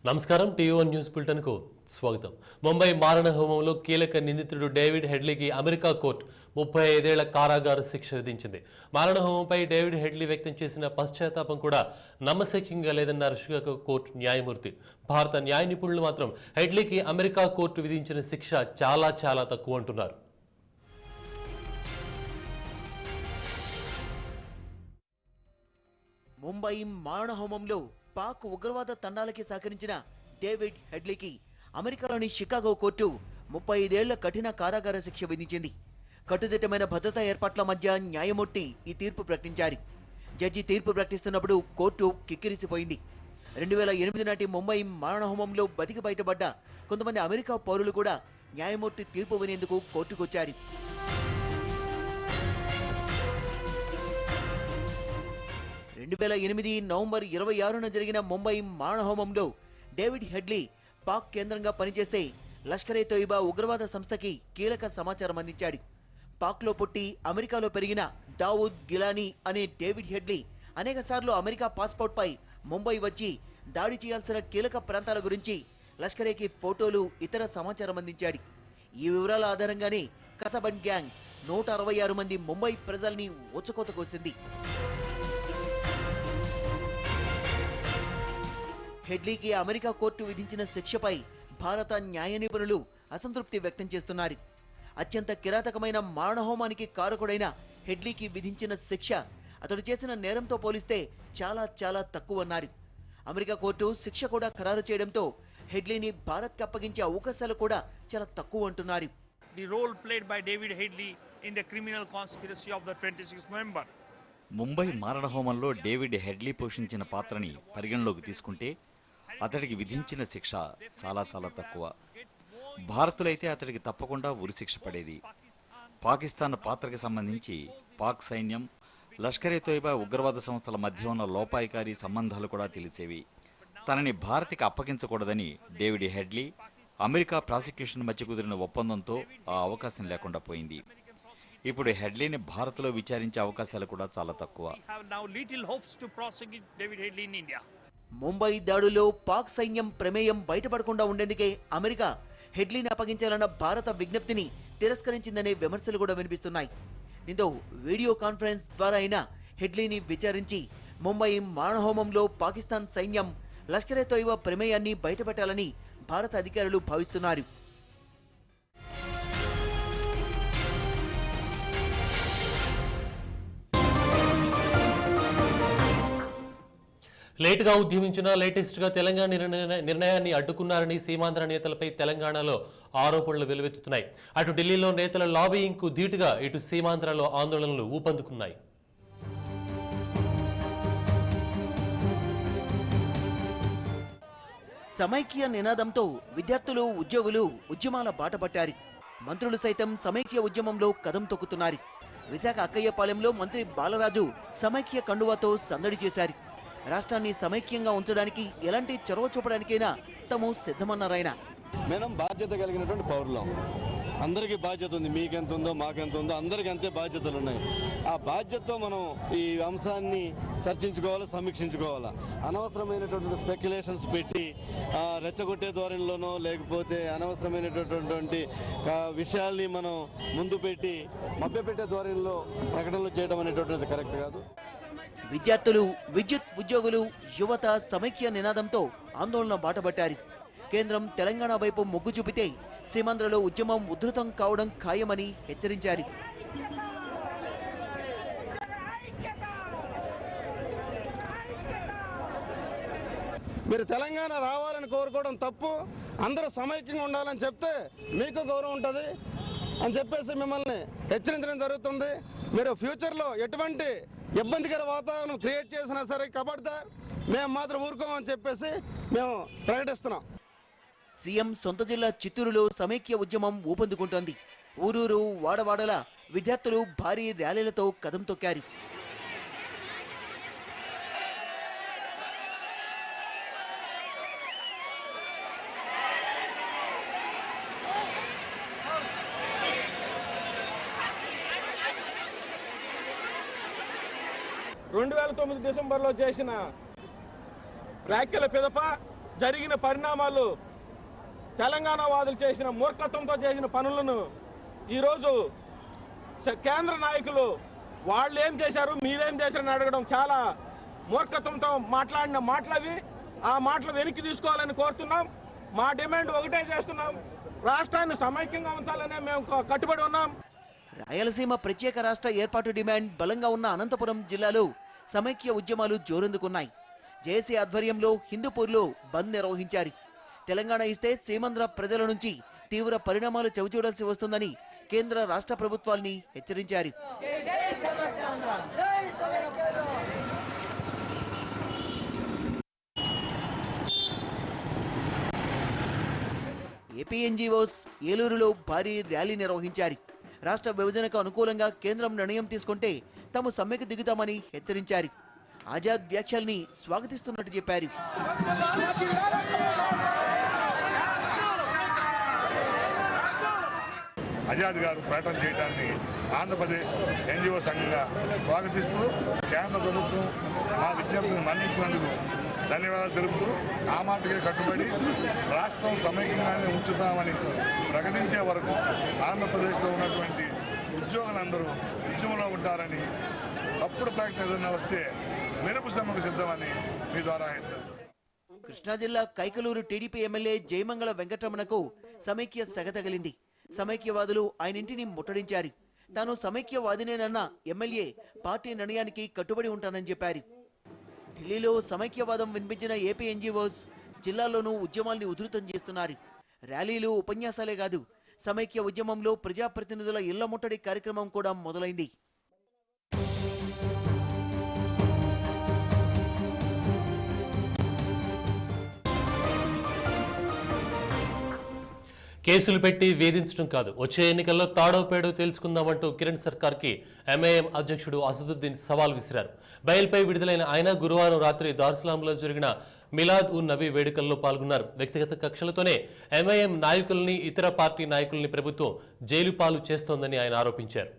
నమస్కారం టీవీ1 news bulletin కు స్వాగతం. ముంబై మారణ హోమంలో కీలక నిందితుడు డేవిడ్ హెడ్లీకి అమెరికా కోర్టు 35 ఏళ్ల కారాగార శిక్ష విధించింది. మారణ హోమంపై డేవిడ్ హెడ్లీ వ్యక్తం చేసిన పశ్చాత్తాపం కూడా నమ్మశక్యంగా లేదన్నారు షికాగో కోర్టు న్యాయమూర్తి. భారత న్యాయ నిపుణులు మాత్రం హెడ్లీకి అమెరికా కోర్టు విధించిన శిక్ష చాలా తక్కువ అంటున్నారు. ముంబై మారణ హోమంలో పాక్ ఉగ్రవాద తండాలకి సహకరించిన డేవిడ్ హెడ్లీకి అమెరికాలోని షికాగో కోర్టు 35 ఏళ్ల కఠిన కారాగార శిక్ష విధించింది. కట్టుదిట్టమైన భద్రతా ఏర్పాట్ల మధ్య న్యాయమూర్తి ఈ తీర్పు ప్రకటించారు. జడ్జి తీర్పు ప్రకటిస్తున్నప్పుడు కోర్టు కిక్కిరిసిపోయింది. 2008 నాటి ముంబై మారణ హోమంలో బతికి బయటపడ్డ కొంతమంది అమెరికా పౌరులు కూడా న్యాయమూర్తి తీర్పు వినేందుకు కోర్టుకొచ్చారు. 2008 నవంబర్ 26న జరిగిన ముంబై మారణహోమంలో డేవిడ్ హెడ్లీ పాక్ కేంద్రంగా పనిచేసే లష్కర్-ఏ-తోయిబా ఉగ్రవాద సంస్థకి కీలక సమాచారం అందించాడు. పాక్లో పుట్టి అమెరికాలో పెరిగిన దావూద్ గిలానీ అనే డేవిడ్ హెడ్లీ అనేకసార్లు అమెరికా పాస్పోర్ట్పై ముంబై వచ్చి దాడి చేయాల్సిన కీలక ప్రాంతాల గురించి లష్కరేకి ఫోటోలు, ఇతర సమాచారం అందించాడు. ఈ వివరాల ఆధారంగానే కసబండ్ గ్యాంగ్ 166 మంది ముంబై ప్రజల్ని ఉచ్చకోత కోసింది. హెడ్లీకి అమెరికా కోర్టు విధించిన శిక్షపై భారత న్యాయ నిపుణులు అసంతృప్తి వ్యక్తం చేస్తున్నారు. అత్యంత కిరాతకమైన మారణహోమానికి కారకుడైన హెడ్లీకి విధించిన శిక్ష అతడు చేసిన నేరంతో పోలిస్తే చాలా తక్కువన్నారు. అమెరికా కోర్టు శిక్ష కూడా ఖరారు చేయడంతో హెడ్లీని భారత్కి అప్పగించే అవకాశాలు కూడా చాలా తక్కువ అంటున్నారు. The role played by David Headley in the criminal conspiracy of the 26th November. Mumbai మారణహోమంలో డేవిడ్ హెడ్లీ పోషించిన పాత్రని పరిగణలోకి తీసుకుంటే అతడికి విధించిన శిక్ష చాలా తక్కువ. భారతులైతే అతడికి తప్పకుండా ఉరిశిక్ష పడేది. పాకిస్తాన్ పాత్రకి సంబంధించి పాక్ సైన్యం, లష్కర్-ఏ-తోయిబా ఉగ్రవాద సంస్థల మధ్య ఉన్న లోపాయికారి సంబంధాలు కూడా తెలిసేవి. తనని భారత్కి అప్పగించకూడదని డేవిడ్ హెడ్లీ, అమెరికా ప్రాసిక్యూషన్ మధ్య కుదిరిన ఒప్పందంతో ఆ అవకాశం లేకుండా పోయింది. ఇప్పుడు హెడ్లీని భారత్లో విచారించే అవకాశాలు కూడా చాలా తక్కువ. ముంబై దాడులో పాక్ సైన్యం ప్రమేయం బయటపడకుండా ఉండేందుకే అమెరికా హెడ్లీని అప్పగించాలన్న భారత విజ్ఞప్తిని తిరస్కరించిందనే విమర్శలు కూడా వినిపిస్తున్నాయి. దీంతో వీడియో కాన్ఫరెన్స్ ద్వారా అయినా హెడ్లీని విచారించి ముంబై మారణహోమంలో పాకిస్తాన్ సైన్యం, లష్కర్-ఏ-తోయిబా ప్రమేయాన్ని బయటపెట్టాలని భారత అధికారులు భావిస్తున్నారు. లేటుగా ఉద్యమించిన లేటెస్ట్గా తెలంగాణ నిర్ణయాన్ని అడ్డుకున్నారని సీమాంధ్ర నేతలపై తెలంగాణలో ఆరోపణలు వెలువెత్తుతున్నాయి. అటు ఢిల్లీలో నేతల లాబీయింగ్కు ధీటుగా ఇటు సీమాంధ్రలో ఆందోళనలు ఊపందుకున్నాయి. సమైక్య నినాదంతో విద్యార్థులు, ఉద్యోగులు ఉద్యమాల బాట పట్టారు. మంత్రులు సైతం సమైక్య ఉద్యమంలో కదం తొక్కుతున్నారు. విశాఖ అక్కయ్యపాలెంలో మంత్రి బాలరాజు సమైక్య కండువాతో సందడి చేశారు. రాష్ట్రాన్ని సమైక్యంగా ఉంచడానికి ఎలాంటి చొరవ చూపడానికైనా తాము సిద్ధమన్నారాయన. మనం బాధ్యత కలిగినటువంటి పౌరులం. అందరికీ బాధ్యత ఉంది. మీకెంత ఉందో మాకెంత ఉందో అందరికీ అంతే బాధ్యతలు ఉన్నాయి. ఆ బాధ్యతతో మనం ఈ అంశాన్ని చర్చించుకోవాలా, సమీక్షించుకోవాలా. అనవసరమైనటువంటి స్పెక్యులేషన్స్ పెట్టి రెచ్చగొట్టే ధోరణిలోనో లేకపోతే అనవసరమైనటువంటి విషయాల్ని మనం ముందు పెట్టి మభ్యపెట్టే ధోరణిలో ప్రకటనలు చేయడం అనేటువంటిది కరెక్ట్ కాదు. విద్యార్థులు, విద్యుత్ ఉద్యోగులు, యువత సమైక్య నినాదంతో ఆందోళన బాటపట్టారు. కేంద్రం తెలంగాణ వైపు మొగ్గు చూపితే సీమాంధ్రలో ఉద్యమం ఉధృతం కావడం ఖాయమని హెచ్చరించారు. మీరు తెలంగాణ రావాలని కోరుకోవడం తప్పు. అందరూ సమైక్యంగా ఉండాలని చెప్తే మీకు గౌరవం ఉంటుంది అని చెప్పేసి మిమ్మల్ని హెచ్చరించడం జరుగుతుంది. మీరు ఫ్యూచర్లో ఎటువంటి ఇబ్బందికర వాతావరణం క్రియేట్ చేసినా సరే కబడ్దార్, మేము మాత్రం ఊరుకోమని చెప్పేసి మేము ప్రకటిస్తున్నాం. సీఎం సొంత జిల్లా చిత్తూరులో సమైక్య ఉద్యమం ఊపందుకుంటోంది. ఊరూరు, వాడవాడల విద్యార్థులు భారీ ర్యాలీలతో కదం తొక్కారు. డిసెంబర్లో చేసిన వ్యాఖ్యల పిదప జరిగిన పరిణామాలు తెలంగాణ వాదులు చేసిన మూర్ఖత్వంతో చేసిన పనులను ఈరోజు కేంద్ర నాయకులు వాళ్ళు ఏం చేశారు మీరేం చేశారని అడగడం చాలా మూర్ఖత్వంతో మాట్లాడిన మాటలవి. ఆ మాటలు వెనక్కి తీసుకోవాలని కోరుతున్నాం. మా డిమాండ్ ఒకటే చేస్తున్నాం, రాష్ట్రాన్ని సమైక్యంగా ఉంచాలనే మేము కట్టుబడి ఉన్నాం. రాయలసీమ ప్రత్యేక రాష్ట్ర ఏర్పాటు డిమాండ్ బలంగా ఉన్న అనంతపురం జిల్లాలో సమైక్య ఉద్యమాలు జోరందుకున్నాయి. జేఏసీ ఆధ్వర్యంలో హిందూపూర్లో బంద్ నిర్వహించారు. తెలంగాణ ఇస్తే సీమాంధ్ర ప్రజల నుంచి తీవ్ర పరిణామాలు చవిచూడాల్సి వస్తుందని కేంద్ర రాష్ట్ర ప్రభుత్వాల్ని హెచ్చరించారు. ఏపీ ఎన్జీఓస్ ఏలూరులో భారీ ర్యాలీ నిర్వహించారు. రాష్ట్ర విభజనకు అనుకూలంగా కేంద్రం నిర్ణయం తీసుకుంటే తాము సమ్మెకు దిగుతామని హెచ్చరించారు. ఆజాద్ వ్యాఖ్యల్ని స్వాగతిస్తున్నట్టు చెప్పారు. ఆజాద్ గారు ప్రకటన చేయడాన్ని ఆంధ్రప్రదేశ్ ఎన్జిఓ సంఘంగా స్వాగతిస్తూ కేంద్ర ప్రభుత్వం మా విజ్ఞప్తిని మన్నించినందుకు ధన్యవాదాలు తెలుపుతూ ఆ మాటకే కట్టుబడి రాష్ట్రం సమైక్యంగానే ఉంచుతామని ప్రకటించే వరకు ఆంధ్రప్రదేశ్లో ఉన్నటువంటి ఉద్యోగులందరూ ఉద్యమంలో ఉంటారని, తప్పుడు ప్రకటన ఏదైనా వస్తే మెరుపు సమ్మెకు సిద్ధమని మీ ద్వారా హెచ్చరిస్తారు. కృష్ణా జిల్లా కైకలూరు టీడీపీ ఎమ్మెల్యే జయమంగళ వెంకటరమణకు సమైక్య సెగ తగిలింది. సమైక్యవాదులు ఆయన ఇంటిని ముట్టడించారు. తాను సమైక్యవాదినేనన్న ఎమ్మెల్యే పార్టీ నిర్ణయానికి కట్టుబడి ఉంటానని చెప్పారు. ఢిల్లీలో సమైక్యవాదం వినిపించిన ఏపీ ఎన్జీఓస్ జిల్లాలోనూ ఉద్యమాల్ని ఉధృతం చేస్తున్నారు. ర్యాలీలు, ఉపన్యాసాలే కాదు, సమైక్య ఉద్యమంలో ప్రజాప్రతినిధుల ఇళ్ల ముట్టడి కార్యక్రమం కూడా మొదలైంది. కేసులు పెట్టి వేధించడం కాదు, వచ్చే ఎన్నికల్లో తాడో పేడో తేల్చుకుందామంటూ కిరణ్ సర్కార్కి ఎంఐఎం అధ్యక్షుడు అసదుద్దీన్ సవాల్ విసిరారు. బయల్పై విడుదలైన ఆయన గురువారం రాత్రి దార్సులాంలో జరిగిన మిలాద్ ఉన్ నబీ వేడుకల్లో పాల్గొన్నారు. వ్యక్తిగత కక్షలతోనే ఎంఐఎం నాయకుల్ని, ఇతర పార్టీ నాయకుల్ని ప్రభుత్వం జైలు పాలు చేస్తోందని ఆయన ఆరోపించారు.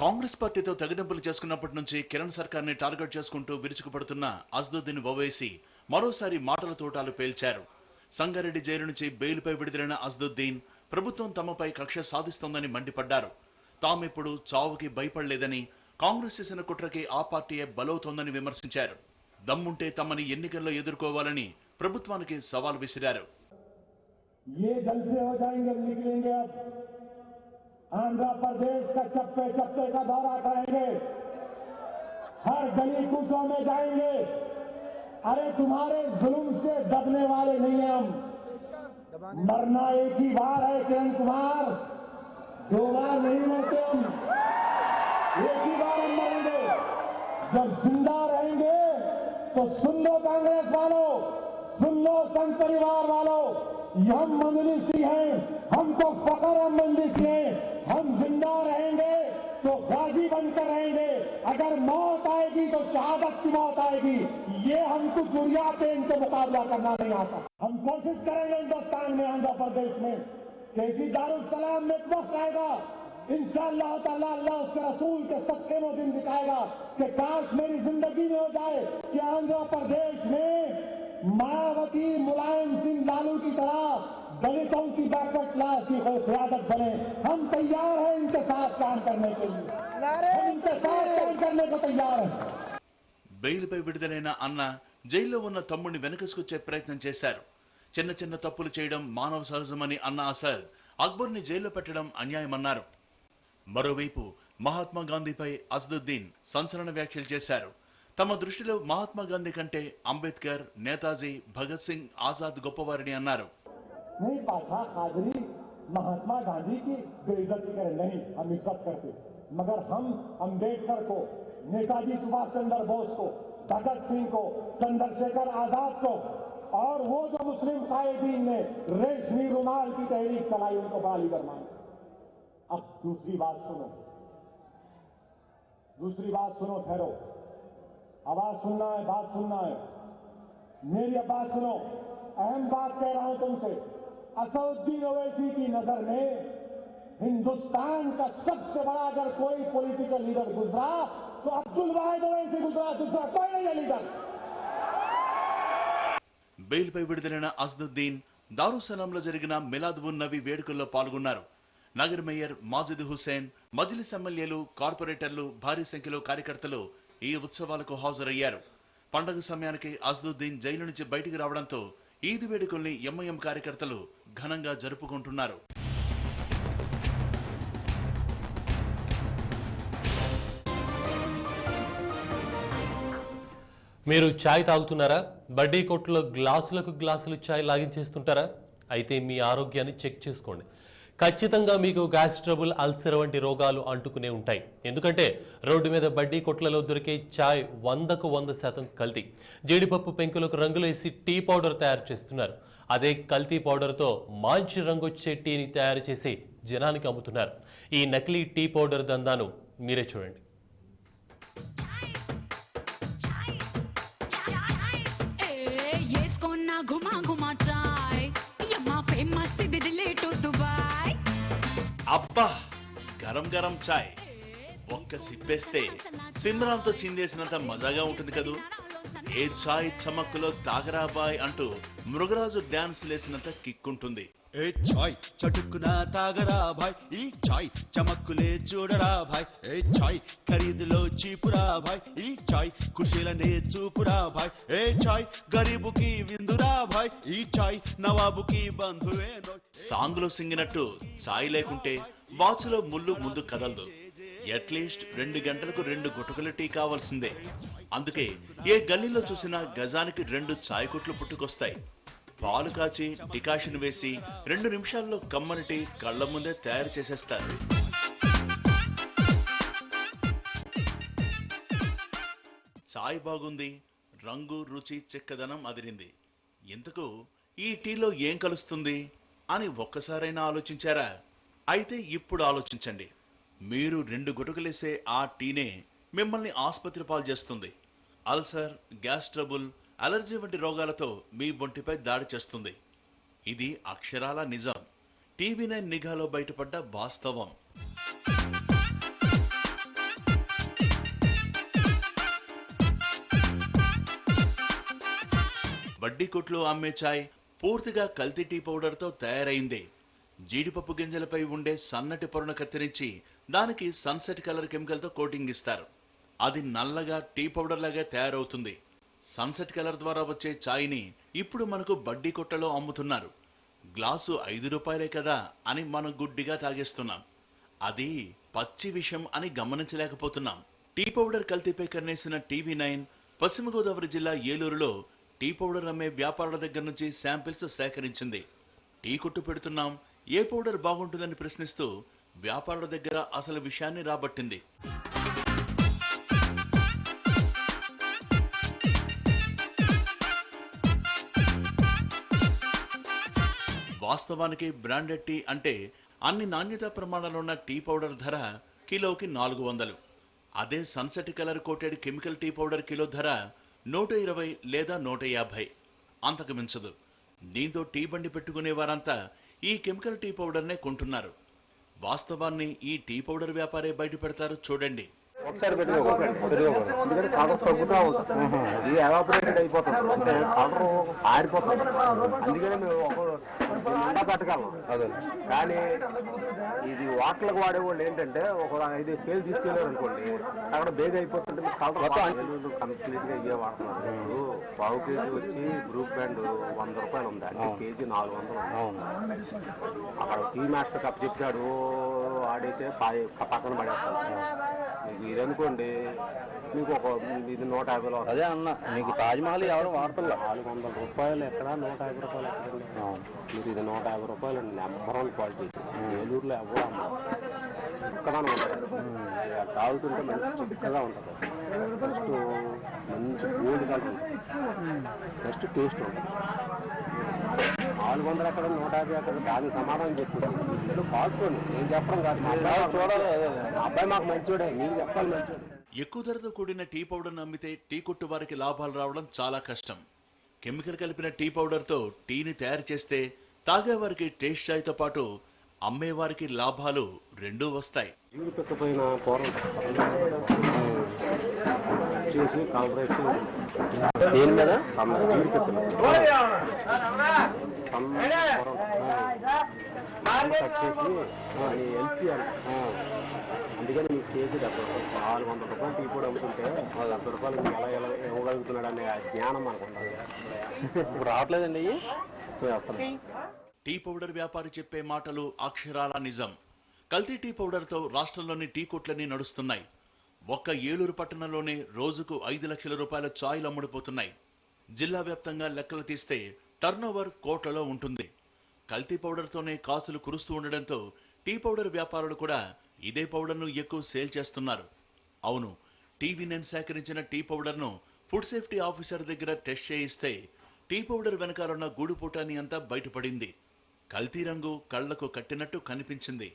కాంగ్రెస్ పార్టీతో తెగదెంపులు చేసుకున్నప్పటి నుంచి కిరణ్ సర్కార్ని టార్గెట్ చేసుకుంటూ విరుచుకుపడుతున్న అసదుద్దీన్ ఓవైసీ మరోసారి మాటల తోటాలు పేల్చారు. సంగారెడ్డి జైలు నుంచి బెయిల్పై విడుదలైన అసదుద్దీన్ ప్రభుత్వం తమపై కక్ష సాధిస్తోందని మండిపడ్డారు. తామిప్పుడు చావుకి భయపడలేదని, కాంగ్రెస్ చేసిన కుట్రకి ఆ పార్టీయే బలవుతోందని విమర్శించారు. దమ్ముంటే తమని ఎన్నికల్లో ఎదుర్కోవాలని ప్రభుత్వానికి సవాల్ విసిరారు. आंध्र प्रदेश का चप्पे चप्पे का दौरा करेंगे, हर गली कूचों में जाएंगे. अरे तुम्हारे जुल्म से दबने वाले नहीं हम. मरना एक ही बार है किरण कुमार, दो बार नहीं मरते हम, एक ही बार हम मरेंगे. जब जिंदा रहेंगे तो सुन लो कांग्रेस वालों, सुन लो संघ परिवार वालों, हम मंजलिसी हैं, हमको फकर हम मंजलिसी हैं. हम जिंदा रहेंगे तो गाजी बनकर रहेंगे. अगर मौत आएगी तो शहादत की मौत आएगी. ये हमको दुनिया पे इनसे मुकाबला करना नहीं आता. हम कोशिश करेंगे हिंदुस्तान में, आंध्र प्रदेश में, कैसी दारुसलाम में वक्त आएगा इंशाअल्लाह ताला, अल्लाह उसके रसूल के सत्य में दिन दिखाएगा कि काश मेरी जिंदगी में हो जाए कि आंध्र प्रदेश में मायावती, मुलायम सिंह लालू की तरह दलितों की बैकवर्ड क्लास की क़यादत बने. हम तैयार हैं इनके साथ काम करने के लिए, हम इनके साथ काम करने को तैयार हैं. బెయిల్పై విడుదలైన అన్న జైల్లో ఉన్న తమ్ముడిని వెనకేసుకొచ్చే ప్రయత్నం చేశారు. చిన్న చిన్న తప్పులు చేయడం మానవ సహజమని అన్న అసద్ అక్బర్ని జైల్లో పెట్టడం అన్యాయమన్నారు. మరోవైపు మహాత్మా గాంధీపై అసదుద్దీన్ సంచలన వ్యాఖ్యలు చేశారు. తమ దృష్టిలో మహాత్మా గాంధీ కంటే అంబేద్కర్, నేతాజీ, భగత్ సింగ్, ఆజాద్ గొప్పవారిని అన్నారు. नहीं पाठा कादरी महात्मा गांधी की बेइज्जती करें, नहीं, हम इज्जत करते, मगर हम अंबेडकर को, नेताजी सुभाष चंद्र बोस को, भगत सिंह को, चंद्रशेखर आजाद को और वो जो मुस्लिम कायदीन ने रेशमी रुमाल की तहरीक चलाई उनको बड़ा लीडर माने. अब दूसरी बात सुनो, ठहरो, आवाज सुनना है, बात सुनना है, मेरी अब बात सुनो. अहम बात कह रहा हूं तुमसे. असदुद्दीन ओवैसी की नजर में हिंदुस्तान का सबसे बड़ा अगर कोई पॉलिटिकल लीडर गुजरा तो अब्दुल वाहिद ओवैसी गुजरात दूसरा कोई नहीं है लीडर। బెయిల్పై విడుదలైన అజ్దుద్దీన్ దారుసలాంలో జరిగిన మిలాద్ ఉన్ నబీ వేడుకల్లో పాల్గొన్నారు. నగర్ మేయర్ మాజిద్ హుసేన్, మజ్లిస్ ఎమ్మెల్యేలు, కార్పొరేటర్లు, భారీ సంఖ్యలో కార్యకర్తలు ఈ ఉత్సవాలకు హాజరయ్యారు. పండగ సమయానికి అజ్దుద్దీన్ జైలు నుంచి బయటికి రావడంతో ఈద్ వేడుకల్ని ఎంఐఎం కార్యకర్తలు ఘనంగా జరుపుకుంటున్నారు. మీరు ఛాయ్ తాగుతున్నారా? బడ్డీ కొట్టులో గ్లాసులకు గ్లాసులు ఛాయ్ లాగించేస్తుంటారా? అయితే మీ ఆరోగ్యాన్ని చెక్ చేసుకోండి. ఖచ్చితంగా మీకు గ్యాస్ ట్రబుల్, అల్సర్ వంటి రోగాలు అంటుకునే ఉంటాయి. ఎందుకంటే రోడ్డు మీద బడ్డీ కొట్లలో దొరికే ఛాయ్ 100కు 100% కల్తీ. జీడిపప్పు పెంకులకు రంగులేసి టీ పౌడర్ తయారు చేస్తున్నారు. అదే కల్తీ పౌడర్తో మంచి రంగొచ్చే టీని తయారు చేసి జనానికి అమ్ముతున్నారు. ఈ నకిలీ టీ పౌడర్ దందాను మీరే చూడండి. అబ్బా, గరం గరం చాయ్ ఒక్క సిప్పేస్తే సిమ్రాన్తో చిందేసినంత మజాగా ఉంటుంది కదూ. ఏ చాయ్ చమక్కులో తాగరాబాయ్ అంటూ మృగరాజు డాన్స్ లేసినంత కిక్కుంటుంది. ఏ చాయ్ చటుక్కున తాగరా భాయ్, ఈ చాయ్ చమక్కులే చూడరా భాయ్. ఏ చాయ్ ఖరీదులో చీపురా భాయ్, ఈ చాయ్ ఖుషీలనే చూపురా భాయ్. ఏ చాయ్ గరీబుకి విందురా భాయ్, ఈ చాయ్ నవాబుకి బంధువే. సాంగ్ లో సింగినట్టు చాయ్ లేకుంటే వాచ్లో ముళ్ళు ముందు కదలదు. అట్లీస్ట్ 2 గంటలకు 2 గుటకల టీ కావాల్సిందే. అందుకే ఏ గల్లీలో చూసినా గజానికి 2 చాయ్ కొట్లు పుట్టుకొస్తాయి. పాలు కాచి డికాషన్ వేసి 2 నిమిషాల్లో కమ్మని టీ కళ్ల ముందే తయారు చేసేస్తారు. చాయ్ బాగుంది, రంగు, రుచి, చిక్కదనం అదిరింది. ఇంతకు ఈ టీలో ఏం కలుస్తుంది అని ఒక్కసారైనా ఆలోచించారా? అయితే ఇప్పుడు ఆలోచించండి. మీరు 2 గుటకలేసే ఆ టీనే మిమ్మల్ని ఆసుపత్రి పాలు చేస్తుంది. అల్సర్, గ్యాస్ ట్రబుల్, అలర్జీ వంటి రోగాలతో మీ ఒంటిపై దాడి చేస్తుంది. ఇది అక్షరాల నిజం. టీవీ9 నిఘాలో బయటపడ్డ వాస్తవం. వడ్డీ కొట్లు అమ్మే చాయ్ పూర్తిగా కల్తీ టీ పౌడర్తో తయారైంది. జీడిపప్పు గింజలపై ఉండే సన్నటి పొరను కత్తిరించి దానికి సన్సెట్ కలర్ కెమికల్తో కోటింగ్ ఇస్తారు. అది నల్లగా టీ పౌడర్ లాగా తయారవుతుంది. సన్సెట్ కలర్ ద్వారా వచ్చే ఛాయ్ని ఇప్పుడు మనకు బడ్డీ కొట్టలో అమ్ముతున్నారు. గ్లాసు 5 రూపాయలే కదా అని మనం గుడ్డిగా తాగేస్తున్నాం. అది పచ్చి విషయం అని గమనించలేకపోతున్నాం. టీ పౌడర్ కల్తీపై కన్నేసిన టీవీ9 పశ్చిమ గోదావరి జిల్లా ఏలూరులో టీ పౌడర్ అమ్మే వ్యాపారుల దగ్గర నుంచి శాంపిల్స్ సేకరించింది. టీ కొట్టు పెడుతున్నాం, ఏ పౌడర్ బాగుంటుందని ప్రశ్నిస్తూ వ్యాపారుల దగ్గర అసలు విషయాన్ని రాబట్టింది. వాస్తవానికి బ్రాండెడ్ టీ అంటే అన్ని నాణ్యతా ప్రమాణాలున్న టీ పౌడర్ ధర కిలోకి 400. అదే sunset colour coated chemical tea powder kilo ధర 120 లేదా 150, అంతకు మించదు. దీంతో టీ బండి పెట్టుకునే వారంతా ఈ కెమికల్ టీ పౌడర్నే కొంటున్నారు. వాస్తవాన్ని ఈ టీ పౌడర్ వ్యాపారే బయట పెడతారు, చూడండి. ఒకసారి ఎందుకంటే కలర్ తగ్గుతూ ఉంటుంది, ఇది ఎవాపరేటెడ్ అయిపోతుంది, అంటే కలర్ ఆరిపోతుంది. అందుకనే మేము ఒక పెట్టగలం. అదే కానీ ఇది వాటర్లకు వాడేవాళ్ళు ఏంటంటే ఒక 5 స్కేల్ తీసుకెళ్ళారు అనుకోండి, అక్కడ బేగ్ అయిపోతుంటే కలర్ కంప్లీట్గా ఇవే వాడుతున్నారు. పావు కేజీ వచ్చి గ్రూప్ బ్యాండ్ 100 రూపాయలు ఉంది, అంటే కేజీ 400. అక్కడ టీ మాస్టర్ కప్ చెప్పాడు, ఆడేసే పక్కన పడేస్తాను. మీకు ఇదనుకోండి, మీకు ఇది 150. అదే అన్న, మీకు తాజ్మహల్ ఎవరు వాడుతున్నా 400 రూపాయలు ఎక్కడ, 150 రూపాయలు ఎక్కడండి. మీకు ఇది 150 రూపాయలు అండి, నెంబర్ 1 క్వాలిటీ. ఏలూరులో ఎవరు అమ్మారు, చక్కగానే ఉంటుంది. తాగుతుంటే మంచి చిక్కగా ఉంటుంది. ఫస్ట్ మంచి గోల్డ్ కలర్, నెక్స్ట్ టేస్ట్ ఉంటుంది. 400 ఎక్కడ, 150 ఎక్కడ, దానికి సమాధానం చెప్తుంది. ఇంట్లో కాసుకోండి, నేను చెప్పడం కాదు. మా అబ్బాయి చూడాలి, మా అబ్బాయి మాకు మంచోడే, మీరు చెప్పాలి మంచోడే. ఎక్కువ ధరతో కూడిన టీ పౌడర్ను అమ్మితే టీ కొట్టు వారికి లాభాలు రావడం చాలా కష్టం. కెమికల్ కలిపిన టీ పౌడర్తో టీని తయారు చేస్తే తాగేవారికి టేస్ట్ ఛాయ్తో పాటు అమ్మేవారికి లాభాలు రెండూ వస్తాయి. చేసి కాల్రేసి దేని మీద ఎల్సీ అందుకని మీకు కేజీ 400 రూపాయలు టీ పొడి అమ్ముతుంటే 10 రూపాయలు ఎలా ఎలా ఇవ్వగలుగుతున్నాడు అనే జ్ఞానం మనకు ఉండాలి. ఇప్పుడు రావట్లేదండి. టీ పౌడర్ వ్యాపారి చెప్పే మాటలు అక్షరాల నిజం. కల్తీ టీ పౌడర్తో రాష్ట్రంలోని టీ కొట్లన్నీ నడుస్తున్నాయి. ఒక్క ఏలూరు పట్టణంలోనే రోజుకు 5 లక్షల రూపాయల ఛాయ్లు అమ్ముడుపోతున్నాయి. జిల్లా వ్యాప్తంగా లెక్కలు తీస్తే టర్నోవర్ కోట్లలో ఉంటుంది. కల్తీ పౌడర్తోనే కాసులు కురుస్తూ ఉండడంతో టీ పౌడర్ వ్యాపారులు కూడా ఇదే పౌడర్ను ఎక్కువ సేల్ చేస్తున్నారు. అవును, టీవీ9 సేకరించిన టీ పౌడర్ను ఫుడ్ సేఫ్టీ ఆఫీసర్ దగ్గర టెస్ట్ చేయిస్తే టీ పౌడర్ వెనకాలన్న గూడుపుటాని అంతా బయటపడింది. కల్తీ రంగు కళ్లకు కట్టినట్టు కనిపించింది.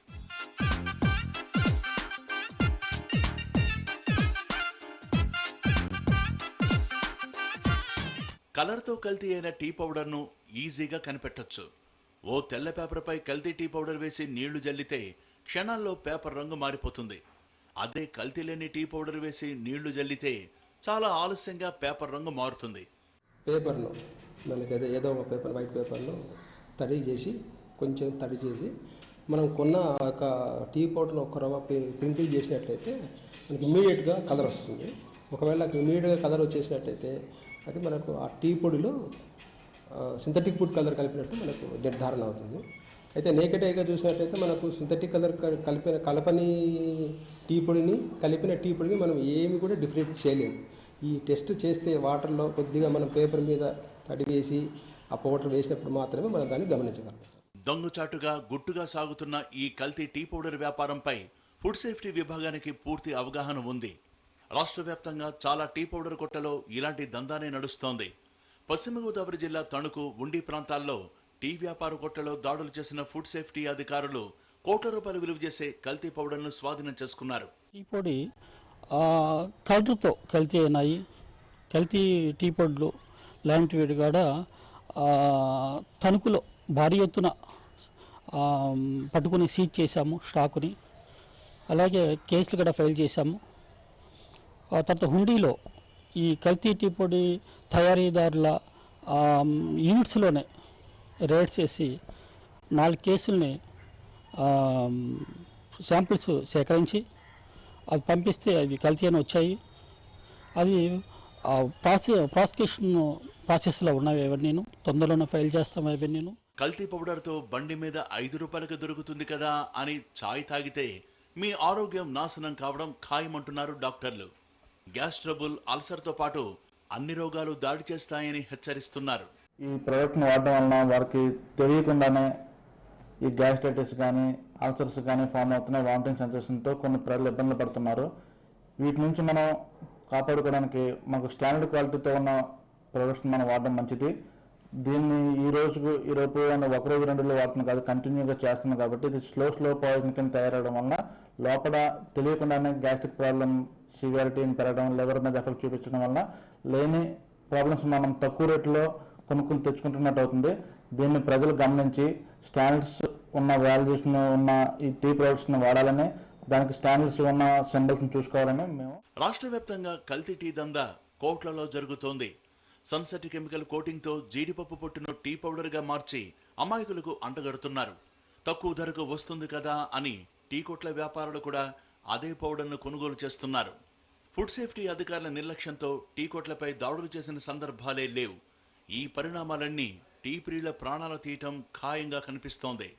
కలర్తో కల్తీ అయిన టీ పౌడర్ను ఈజీగా కనిపెట్టొచ్చు. ఓ తెల్ల పేపర్పై కల్తీ టీ పౌడర్ వేసి నీళ్లు జల్లితే క్షణాల్లో పేపర్ రంగు మారిపోతుంది. అదే కల్తీ లేని టీ పౌడర్ వేసి నీళ్లు జల్లితే చాలా ఆలస్యంగా పేపర్ రంగు మారుతుంది. పేపర్ను మనకి ఏదో ఒక పేపర్, వైట్ పేపర్ను తడి చేసి కొంచెం తడి చేసి మనం కొన్న ఒక టీ పౌడర్ను ఒక రవ్వ ప్రింటింగ్ చేసినట్లయితే మనకి ఇమీడియట్గా కలర్ వస్తుంది. ఒకవేళ ఇమీడియట్గా కలర్ వచ్చేసినట్లయితే అది మనకు ఆ టీ పొడిలో సింథటిక్ ఫుడ్ కలర్ కలిపినట్టు మనకు నిర్ధారణ అవుతుంది. అయితే నేకెడ్ ఐగా చూసినట్లయితే మనకు సింథటిక్ కలర్ కలపని టీ పొడిని కలిపిన టీ పొడిని మనం ఏమి కూడా డిఫరెంట్ చేయలేము. ఈ టెస్ట్ చేస్తే వాటర్లో కొద్దిగా మనం పేపర్ మీద తడి వేసి ఆ పౌడర్ వేసినప్పుడు మాత్రమే మనం దాన్ని గమనించగలం. దొంగచాటుగా గుట్టుగా సాగుతున్న ఈ కల్తీ టీ పౌడర్ వ్యాపారంపై ఫుడ్ సేఫ్టీ విభాగానికి పూర్తి అవగాహన ఉంది. రాష్ట్ర వ్యాప్తంగా చాలా టీ పౌడర్ కొట్టలో ఇలాంటి దందానే నడుస్తోంది. పశ్చిమ గోదావరి జిల్లా తణుకు, ఉండి ప్రాంతాల్లో టీ వ్యాపార కొట్టలో దాడులు చేసిన ఫుడ్ సేఫ్టీ అధికారులు కోట్ల రూపాయలు విలువ చేసే కల్తీ పౌడర్ను స్వాధీనం చేసుకున్నారు. టీ పొడి కలర్తో కల్తీ అయినాయి. కల్తీ టీ పొడులు లాంటివి కూడా తణుకులో భారీ ఎత్తున పట్టుకుని సీజ్ చేశాము స్టాకుని. అలాగే కేసులు కూడా ఫైల్ చేశాము. తర్వాత హుండీలో ఈ కల్తీ టీ పొడి తయారీదారుల యూనిట్స్లోనే రేడ్ చేసి 4 కేసుల్ని శాంపిల్స్ సేకరించి అది పంపిస్తే అవి కల్తీ అని వచ్చాయి. అది ప్రాసిక్యూషన్ ప్రాసెస్లో ఉన్నవి. ఎవరు నేను తొందరలోనే ఫైల్ చేస్తాం. అవి నేను కల్తీ పౌడర్తో బండి మీద 5 రూపాయలకు దొరుకుతుంది కదా అని ఛాయ్ తాగితే మీ ఆరోగ్యం నాశనం కావడం ఖాయమంటున్నారు డాక్టర్లు. గ్యాస్ ట్రబుల్, అల్సర్తో పాటు అన్ని రోగాలు దాడి చేస్తాయని హెచ్చరిస్తున్నారు. ఈ ప్రోడక్ట్ని వాడడం వలన వారికి తెలియకుండానే ఈ గ్యాస్ట్రైటిస్ కానీ అల్సర్స్ కానీ ఫామ్ అవుతున్నాయి. వామిటింగ్ సెన్సేషన్తో కొన్ని ప్రజలు ఇబ్బందులు పడుతున్నారు. వీటి నుంచి మనం కాపాడుకోవడానికి మనకు స్టాండర్డ్ క్వాలిటీతో ఉన్న ప్రోడక్ట్స్ని మనం వాడడం మంచిది. దీన్ని ఈ రోజుకు ఈరోజు ఒక రోజు 2 రోజులు వాడుతున్నాం కాదు, కంటిన్యూగా చేస్తున్నాం కాబట్టి ఇది స్లో పాయిజన్ కింద తయారవడం వల్ల లోపల తెలియకుండానే గ్యాస్ట్రిక్ ప్రాబ్లం సివియారిటీని పెరగడం, లివర్ మీద ఎఫెక్ట్ చూపించడం వల్ల లేని ప్రాబ్లమ్స్ మనం తక్కువ రేట్లో కొనుక్కుని తెచ్చుకుంటున్నట్టు అవుతుంది. దీన్ని ప్రజలు గమనించి స్టాండర్డ్స్ ఉన్న వాల్యూస్ను ఉన్న ఈ టీ ప్రొడక్ట్స్ని వాడాలని, దానికి స్టాండర్డ్స్ ఉన్న సింబల్స్ని చూసుకోవాలని మేము. రాష్ట్ర వ్యాప్తంగా కల్తీ టీ దందా కోట్లలో జరుగుతోంది. సన్సెట్ కెమికల్ కోటింగ్తో జీడిపప్పు పొట్టును టీ పౌడర్గా మార్చి అమాయకులకు అంటగడుతున్నారు. తక్కువ ధరకు వస్తుంది కదా అని టీ కొట్ల వ్యాపారులు కూడా అదే పౌడర్ను కొనుగోలు చేస్తున్నారు. ఫుడ్ సేఫ్టీ అధికారుల నిర్లక్ష్యంతో టీ కొట్లపై దాడులు చేసిన సందర్భాలే లేవు. ఈ పరిణామాలన్నీ టీ ప్రియుల ప్రాణాలు తీయటం ఖాయంగా కనిపిస్తోంది.